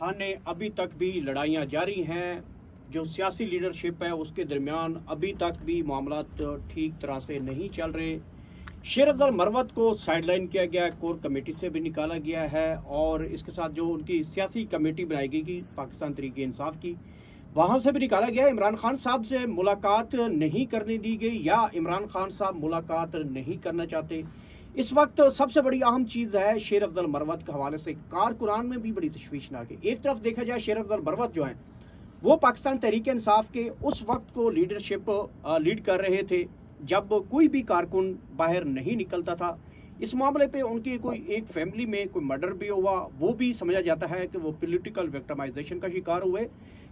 खाने अभी तक भी लड़ाइयाँ जारी हैं। जो सियासी लीडरशिप है उसके दरमियान अभी तक भी मामलात ठीक तरह से नहीं चल रहे। शेर अफजल मरवत को साइडलाइन किया गया है, कोर कमेटी से भी निकाला गया है और इसके साथ जो उनकी सियासी कमेटी बनाई गई पाकिस्तान तहरीक इंसाफ की, वहाँ से भी निकाला गया। इमरान खान साहब से मुलाकात नहीं करने दी गई या इमरान खान साहब मुलाकात नहीं करना चाहते। इस वक्त सबसे बड़ी अहम चीज़ है शेर अफजल मरवत के हवाले से कारकुनान में भी बड़ी तशवीशनाक है। एक तरफ देखा जाए शेर अफजल मरवत जो हैं वो पाकिस्तान तहरीक इंसाफ के उस वक्त को लीडरशिप लीड कर रहे थे जब कोई भी कारकुन बाहर नहीं निकलता था। इस मामले पे उनकी कोई एक फैमिली में कोई मर्डर भी हुआ, वो भी समझा जाता है कि वो पॉलिटिकल विक्टिमाइजेशन का शिकार हुए।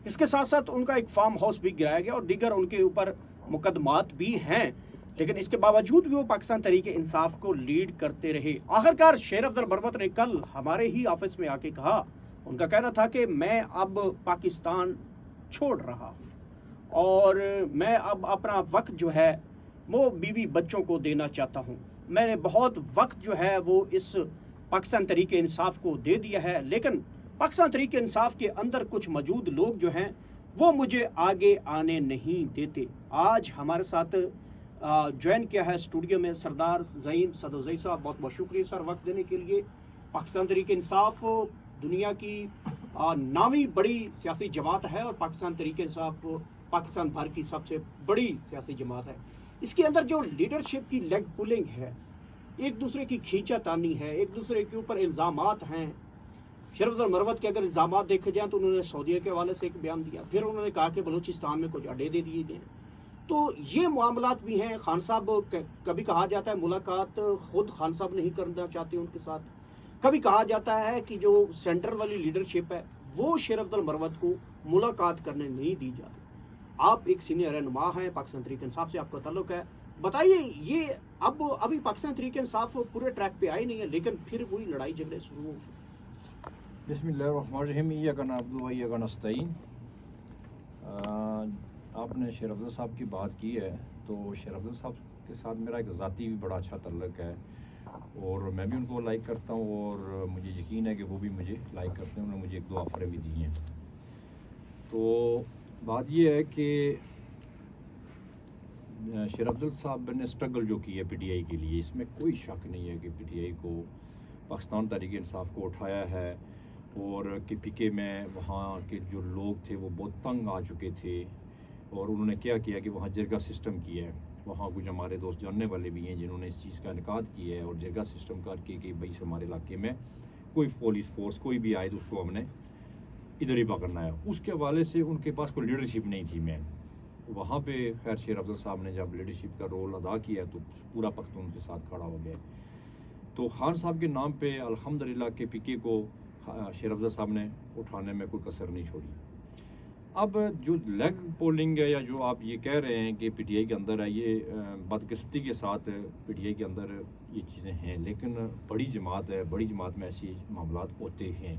इसके साथ साथ उनका एक फार्म हाउस भी गिराया गया और दीगर उनके ऊपर मुकदमात भी हैं, लेकिन इसके बावजूद भी वो पाकिस्तान तहरीक इंसाफ को लीड करते रहे। आखिरकार शेर अफजल मरवत ने कल हमारे ही ऑफिस में आके कहा, उनका कहना था कि मैं अब पाकिस्तान छोड़ रहा हूँ और मैं अब अपना वक्त जो है वो बीवी बच्चों को देना चाहता हूँ। मैंने बहुत वक्त जो है वो इस पाकिस्तान तहरीक इंसाफ को दे दिया है, लेकिन पाकिस्तान तहरीक इंसाफ के अंदर कुछ मौजूद लोग जो हैं वो मुझे आगे आने नहीं देते। आज हमारे साथ ज्वाइन किया है स्टूडियो में सरदार ज़हीम सदोज़ई साहब, बहुत बहुत शुक्रिया सर वक्त देने के लिए। पाकिस्तान तहरीक इंसाफ दुनिया की नामी बड़ी सियासी जमात है और पाकिस्तान तहरीक इंसाफ पाकिस्तान भर की सबसे बड़ी सियासी जमात है। इसके अंदर जो लीडरशिप की लेग पुलिंग है, एक दूसरे की खींचातानी है, एक दूसरे के ऊपर इल्ज़ामात हैं। शेर अफजल मरवत के अगर इल्ज़ामात देखे जाएँ तो उन्होंने सऊदीया के हवाले से एक बयान दिया, फिर उन्होंने कहा कि बलूचिस्तान में कुछ अड्डे दे दिए गए। तो ये मामलात भी हैं। खान साहब कभी कहा जाता है मुलाकात खुद खान साहब नहीं करना चाहते उनके साथ, कभी कहा जाता है कि जो सेंटर वाली लीडरशिप है वो शेर अफजल मरवत को मुलाकात करने नहीं दी जाती। आप एक सीनियर रहनुमा हैं, पाकिस्तान तहरीक इंसाफ से आपका ताल्लुक है, बताइए ये अभी पाकिस्तान तहरीक इंसाफ पूरे ट्रैक पे आई नहीं है, लेकिन फिर वही लड़ाई झगड़े शुरू हो चुके। बिस्मिल्लाहिर्रहमानिर्रहीम, इय्याका नअब्दु व इय्याका नस्तईन। आपने शेर अफजल साहब की बात की है, तो शेर अफजल साहब के साथ मेरा एक ज़ाती भी बड़ा अच्छा ताल्लुक है और मैं भी उनको लाइक करता हूँ और मुझे यकीन है कि वो भी मुझे लाइक करते हैं। उन्होंने मुझे एक दो ऑफरें भी दी हैं। तो बात ये है कि शेर अफजल साहब ने स्ट्रगल जो की है पीटीआई के लिए, इसमें कोई शक नहीं है कि पीटीआई को पाकिस्तान तहरीक इंसाफ को उठाया है और के पीके में वहाँ के जो लोग थे वो बहुत तंग आ चुके थे और उन्होंने क्या किया कि वहाँ जरगा सिस्टम किया है। वहाँ कुछ हमारे दोस्त जानने वाले भी हैं जिन्होंने इस चीज़ का इनकाद किया है और जरगा सिस्टम करके कि भाई हमारे इलाके में कोई पुलिस फोर्स कोई भी आए तो उसको हमने इधर ही पकड़ना है। उसके हवाले से उनके पास कोई लीडरशिप नहीं थी। मैं वहाँ पे खैर शेर अफजल साहब ने जब लीडरशिप का रोल अदा किया तो पूरा पख्तून उनके साथ खड़ा हो गया। तो खान साहब के नाम पे अल्हम्दुलिल्लाह के पीके को शेर अफजल साहब ने उठाने में कोई कसर नहीं छोड़ी। अब जो लेग पोलिंग है या जो आप ये कह रहे हैं कि पीटीआई के अंदर है, ये बदकिस्मती के साथ पीटीआई के अंदर ये चीज़ें हैं, लेकिन बड़ी जमात है, बड़ी जमात में ऐसी मामलात होते हैं।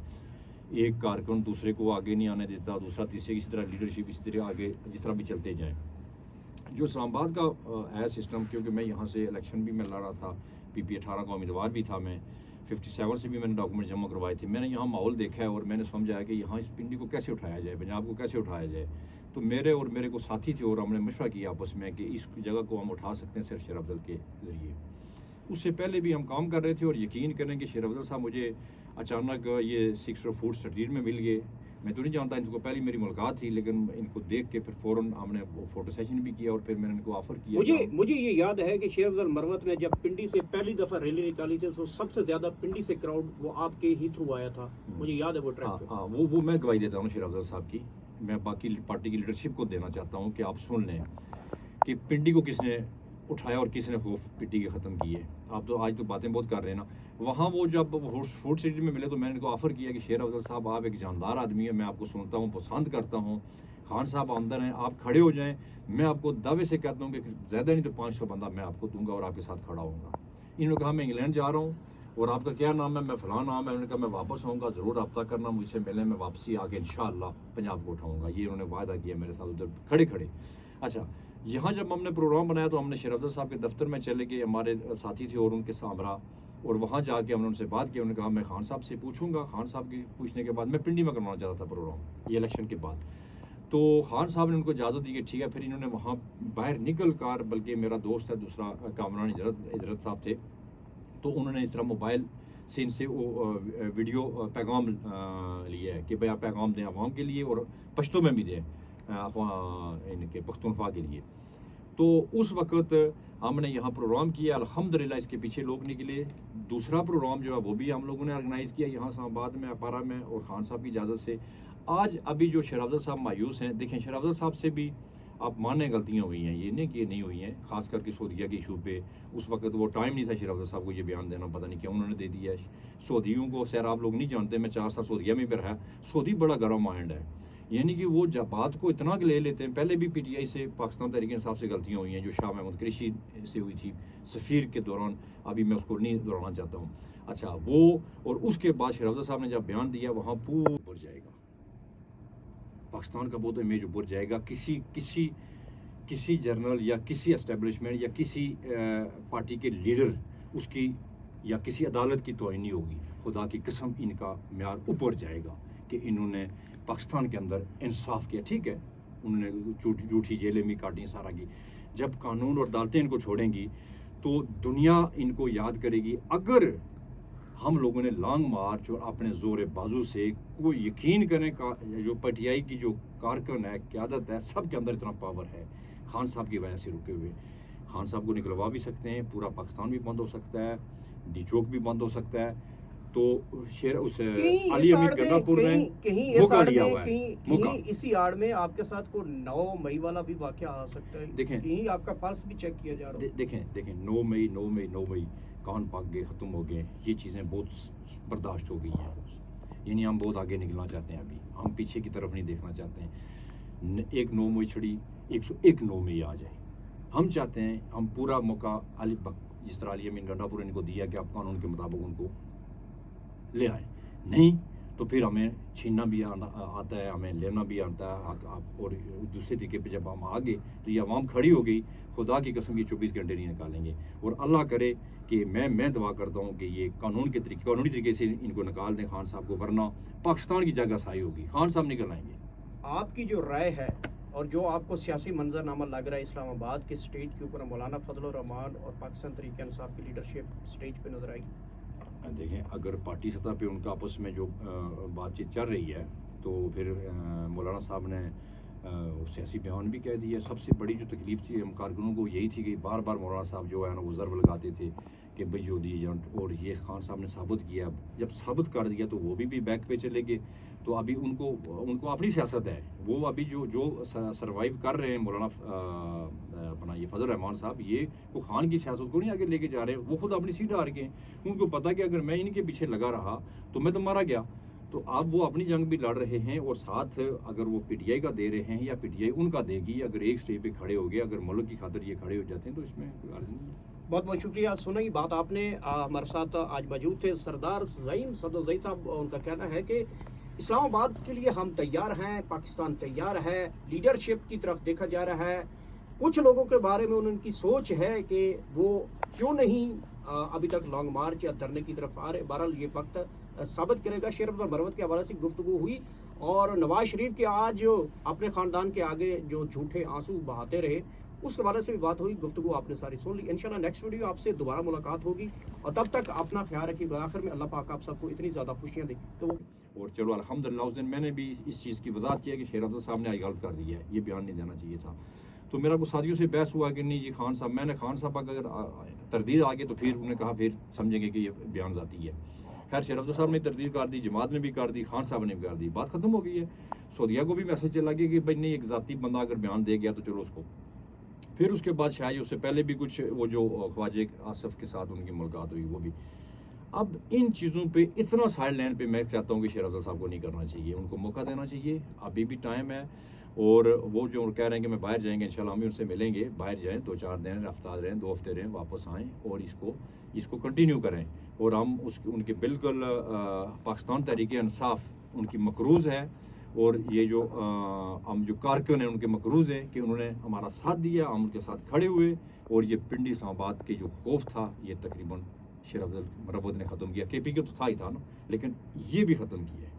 एक कारकुन दूसरे को आगे नहीं आने देता, दूसरा तीसरे इसी तरह लीडरशिप इसी तरह आगे जिस तरह भी चलते जाएँ। जो इस्लामाबाद का है सिस्टम, क्योंकि मैं यहाँ से इलेक्शन भी मैं लड़ा था, PP18 का उम्मीदवार भी था मैं, 57 से भी मैंने डॉक्यूमेंट जमा करवाए थे। मैंने यहाँ माहौल देखा है और मैंने समझा है कि यहाँ इस पिंडी को कैसे उठाया जाए, पंजाब को कैसे उठाया जाए। तो मेरे और मेरे को साथी थे और हमने मशवरा किया आपस में कि इस जगह को हम उठा सकते हैं सिर्फ शेर अफजल के ज़रिए। उससे पहले भी हम काम कर रहे थे और यकीन करें कि शेर अफजल साहब मुझे अचानक ये 6 फूट स्ट्रीट में मिल गए। मैं तो नहीं जानता, इनको पहली मेरी मुलाकात थी, लेकिन इनको देख के फिर फ़ौरन हमने वो फ़ोटो सेशन भी किया और फिर मैंने इनको ऑफ़र किया। मुझे ये याद है कि शेर अफजल मरवत ने जब पिंडी से पहली दफ़ा रैली निकाली थी तो सबसे ज़्यादा पिंडी से क्राउड वो आपके ही थ्रू आया था, मुझे याद है वो ट्रैक। हाँ, वो मैं गवाही देता हूँ शेर अफजल साहब की। मैं बाकी पार्टी की लीडरशिप को देना चाहता हूँ कि आप सुन लें कि पिंडी को किसने उठाया और किसने खौफ पिंडी के ख़त्म किए। आप तो आज तो बातें बहुत कर रहे हैं ना। वहाँ वो जब फूड सिटी में मिले तो मैंने इनको ऑफ़र किया कि शेर अफजल साहब आप एक जानदार आदमी है, मैं आपको सुनता हूँ, पसंद करता हूँ, खान साहब अंदर हैं, आप खड़े हो जाएं, मैं आपको दावे से कहता हूँ कि ज़्यादा नहीं तो 500 बंदा मैं आपको दूंगा और आपके साथ खड़ा होऊंगा। इन्होंने कहा मैं इंग्लैंड जा रहा हूँ और आपका क्या नाम है? मैं फ़लाँ नाम है। उन्होंने कहा मैं वापस आऊँगा, ज़रूर रब्ता करना मुझसे मिलने, मैं वापसी आके इंशाअल्लाह पंजाब को उठाऊँगा। ये उन्होंने वादा किया मेरे साथ उधर खड़े खड़े। अच्छा, यहाँ जब हमने प्रोग्राम बनाया तो हमने शेर अफजल साहब के दफ्तर में चले गए, हमारे साथी थे और उनके सामरा اور وہاں جا کے ہم نے ان سے بات کی. انہوں نے کہا میں خان صاحب سے پوچھوں گا. خان صاحب کی پوچھنے کے بعد میں پنڈی میں کروانا چاہتا تھا پروگرام یہ الیکشن کے بعد. تو خان صاحب نے ان کو اجازت دی کہ ٹھیک ہے. پھر انہوں نے وہاں باہر نکل کر, بلکہ میرا دوست ہے دوسرا کامران اجرت صاحب تھے, تو انہوں نے اس طرح موبائل سے ان سے وہ ویڈیو پیغام لیا ہے کہ بھائی آپ پیغام دیں عوام کے لیے اور پشتو میں بھی دیں ان کے پختونخوا کے لیے. تو اس وقت ہم نے یہاں پروگرام کیا الحمدللہ. اس کے پیچھے لوگ نکلے. دوسرا پروگرام جو ہے وہ بھی ہم لوگوں نے آرگنائز کیا یہاں اسلام آباد میں اپارا میں, اور خان صاحب کی اجازت سے. آج ابھی جو شیر افضل صاحب مایوس ہیں, دیکھیں شیر افضل صاحب سے بھی آپ مانیں غلطیاں ہوئی ہیں, یہ نہیں کہ نہیں ہوئی ہیں, خاص کر کے سعودیہ کے ایشو پہ. اس وقت وہ ٹائم نہیں تھا شیر افضل صاحب کو یہ بیان دینا, پتہ نہیں کیا انہوں نے دے دیا ہے. سعودیوں کو سیر آپ لوگ نہیں جانتے, میں 4 سال سعودیہ میں بھی رہا. سعودی بڑا گرم مائنڈ ہے, یعنی کہ وہ بات کو اتنا لے لیتے ہیں. پہلے بھی پی ٹی آئی سے پاکستان تحریک انصاف سے غلطیاں ہوئی ہیں, جو شاہ محمود قریشی سے ہوئی تھی سفیر کے دوران. ابھی میں اس کو نہیں دہرانا چاہتا ہوں. اچھا وہ, اور اس کے بعد شیر افضل صاحب نے جب بیان دیا وہاں پورا ابھر جائے گا پاکستان کا, بہت امیج ابھر جائے گا. کسی جرنل یا کسی اسٹیبلشمنٹ یا کسی پارٹی کے لیڈر اس کی یا کسی عدالت کی توہین نہیں ہوگی. خدا کی قسم ان کا معیار اوپر جائے گا کہ انہوں نے پاکستان کے اندر انصاف کیا. ٹھیک ہے انہوں نے جھوٹی جیلیں بھی کاٹی سارا کی. جب قانون اور عدالتیں ان کو چھوڑیں گی تو دنیا ان کو یاد کرے گی. اگر ہم لوگوں نے لانگ مارچ اور اپنے زور بازو سے کوئی یقین کریں, جو پی ٹی آئی کی جو کارکن ہے, قیادت ہے, سب کے اندر اتنا پاور ہے خان صاحب کی وجہ سے رکے ہوئے. خان صاحب کو نکلوا بھی سکتے ہیں, پورا پاکستان بھی بند ہو سکتا ہے, ڈی چوک بھی بند ہو سکتا ہے. تو شیر اس علی امین گنڈا پور نے موقع لیا ہوا ہے. موقع اسی آڑ میں آپ کے ساتھ کو 9 مئی والا بھی واقعہ آ سکتا ہے. دیکھیں کہیں آپ کا پلس بھی چیک کیا جا رہا ہے. دیکھیں 9 مئی کان پاک گئے, ختم ہو گئے. یہ چیزیں بہت برداشت ہو گئی ہیں. یعنی ہم بہت آگے نکلنا چاہتے ہیں. ابھی ہم پیچھے کی طرف نہیں دیکھنا چاہتے ہیں. ایک 9 مئی چھڑی 101 9 مئی آ جائے. ہم چاہتے ہیں ہم پورا موقع جس طرح علی امین گنڈا پور ان کو دیا کہ آپ قانون کے مطابق ان کو لے آئیں. نہیں تو پھر ہمیں چھیننا بھی آتا ہے, ہمیں لینا بھی آتا ہے. اور دوسرے طریقے پہ جب ہم آگے تو یہ عوام کھڑی ہو گئی, خدا کی قسم یہ 24 گھنٹے نہیں نکالیں گے. اور اللہ کرے کہ میں دعا کرتا ہوں کہ یہ قانونی طریقے سے ان کو نکال دیں خان صاحب کو, ورنہ پاکستان کی جگہ سائی ہوگی. خان صاحب نکل آئیں گے. آپ کی جو رائے ہے اور جو آپ کو سیاسی منظر نامہ لگ رہا ہے اسلام آباد کے اسٹیج کے اوپر, مولانا فضل الرحمان اور پاکستان تحریک انصاف کی لیڈرشپ اسٹیج پہ نظر آئی. دیکھیں اگر پارٹی سطح پہ ان کا آپس میں جو بات چیت چل رہی ہے تو پھر مولانا صاحب نے سیاسی بیان بھی کہہ دیا. سب سے بڑی جو تکلیف تھی ہم کارکنوں کو یہی تھی کہ بار بار مولانا صاحب جو ہے نا وہ ضرب لگاتے تھے کہ بھائی یہودی ایجنٹ, اور یہ خان صاحب نے ثابت کیا. جب ثابت کر دیا تو وہ بھی بیک پہ چلے گئے. تو ابھی ان کو اپنی سیاست ہے. وہ ابھی جو سروائیو کر رہے ہیں مولانا اپنا یہ فضل الرحمان صاحب, یہ وہ خان کی سیاست کو نہیں آگے لے کے جا رہے ہیں. وہ خود اپنی سیٹ ہار کے ہیں. ان کو پتا کہ اگر میں ان کے پیچھے لگا رہا تو میں تو مارا گیا. تو اب وہ اپنی جنگ بھی لڑ رہے ہیں, اور ساتھ اگر وہ پی ٹی آئی کا دے رہے ہیں یا پی ٹی آئی ان کا دے گی, اگر ایک سٹیج پہ کھڑے ہو گئے, اگر ملک کی خاطر یہ کھڑے ہو جاتے ہیں تو اس میں کوئی عرض نہیں ہے. بہت بہت شکریہ. سنیں یہ بات آپ نے. ہمارے ساتھ آج موجود تھے سردار زعیم صدر زئی صاحب. ان کا کہنا ہے کہ اسلام آباد کے لیے ہم تیار ہیں, پاکستان تیار ہے. لیڈرشپ کی طرف دیکھا جا رہا ہے. کچھ لوگوں کے بارے میں ان کی سوچ ہے کہ وہ کیوں نہیں ابھی تک لانگ مارچ یا دھرنے کی طرف آ رہے. بہرحال یہ وقت ثابت کرے گا. شیر افضل مروت کے حوالے سے گفتگو ہوئی, اور نواز شریف کے آج اپنے خاندان کے آگے جو جھوٹے آنسو بہاتے رہے اس کے حوالے سے بھی بات ہوئی. گفتگو آپ نے ساری سن لی. انشاءاللہ نیکسٹ ویڈیو آپ سے دوبارہ ملاقات ہوگی, اور تب تک اپنا خیال رکھیے گا. آخر میں اللہ پاک آپ سب کو اتنی زیادہ خوشیاں دے. تو اور چلو الحمدللہ اس دن میں نے بھی اس چیز کی وضاحت کیا کہ شیر افضل صاحب نے آئی غلط کر دی ہے, یہ بیان نہیں دینا چاہیے تھا. تو میرا کچھ ساتھیوں سے بحث ہوا کہ نہیں جی خان صاحب, میں نے خان صاحب اگر تردید آ گئی تو پھر انہوں نے کہا پھر سمجھیں گے کہ یہ بیان ذاتی ہے. خیر شیر افضل صاحب نے تردید کر دی, جماعت نے بھی کر دی, خان صاحب نے بھی کر دی, بات ختم ہو گئی ہے. سعودیہ کو بھی میسج چلا گیا کہ بھائی نہیں ایک ذاتی بندہ اگر بیان دے گیا تو چلو اس کو. پھر اس کے بعد شاید اس سے پہلے بھی کچھ وہ جو خواجہ آصف کے ساتھ ان کی ملاقات ہوئی وہ بھی. اب ان چیزوں پہ اتنا سائڈ لائن پہ میں چاہتا ہوں کہ شیر افضل صاحب کو نہیں کرنا چاہیے, ان کو موقع دینا چاہیے. ابھی بھی ٹائم ہے, اور وہ جو کہہ رہے ہیں کہ میں باہر جائیں گے انشاءاللہ ہم بھی ان سے ملیں گے. باہر جائیں, 2-4 دن ہفتہ رہیں, 2 ہفتے رہیں, واپس آئیں اور اس کو کنٹینیو کریں. اور ہم ان کے بالکل پاکستان تحریک انصاف ان کی مقروض ہے, اور یہ جو ہم جو کارکن ہیں ان کے مقروض ہیں کہ انہوں نے ہمارا ساتھ دیا, ہم ان کے ساتھ کھڑے ہوئے, اور یہ پنڈی اسلام آباد کے جو خوف تھا یہ تقریباً शेर अब्दुल मरवत ने ख़त्म किया। KPK तो था ही था ना, लेकिन ये भी ख़त्म किया है।